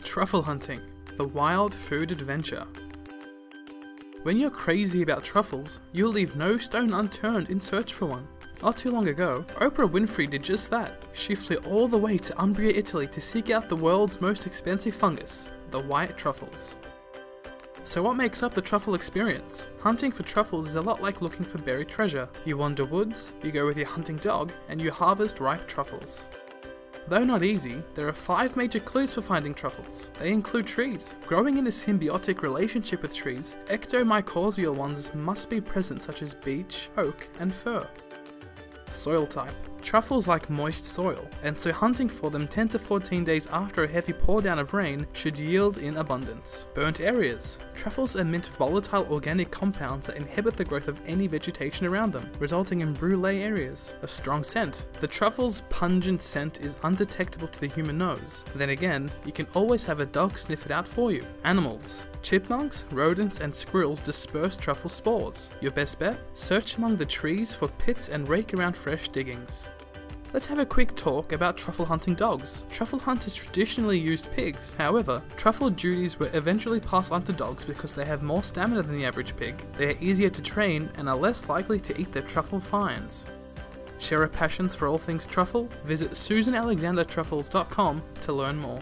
Truffle hunting, the wild food adventure. When you're crazy about truffles, you'll leave no stone unturned in search for one. Not too long ago, Oprah Winfrey did just that. She flew all the way to Umbria, Italy to seek out the world's most expensive fungus, the white truffles. So what makes up the truffle experience? Hunting for truffles is a lot like looking for buried treasure. You wander woods, you go with your hunting dog, and you harvest ripe truffles. Though not easy, there are 5 major clues for finding truffles. They include trees. Growing in a symbiotic relationship with trees, ectomycorrhizal ones must be present, such as beech, oak, and fir. Soil type. Truffles like moist soil, and so hunting for them 10 to 14 days after a heavy pour down of rain should yield in abundance. Burnt areas. Truffles emit volatile organic compounds that inhibit the growth of any vegetation around them, resulting in brûlée areas. A strong scent. The truffle's pungent scent is undetectable to the human nose. Then again, you can always have a dog sniff it out for you. Animals. Chipmunks, rodents, and squirrels disperse truffle spores. Your best bet? Search among the trees for pits and rake around fresh diggings. Let's have a quick talk about truffle hunting dogs. Truffle hunters traditionally used pigs. However, truffle duties were eventually passed on to dogs because they have more stamina than the average pig. They are easier to train and are less likely to eat their truffle finds. Share a passion for all things truffle? Visit SusanAlexanderTruffles.com to learn more.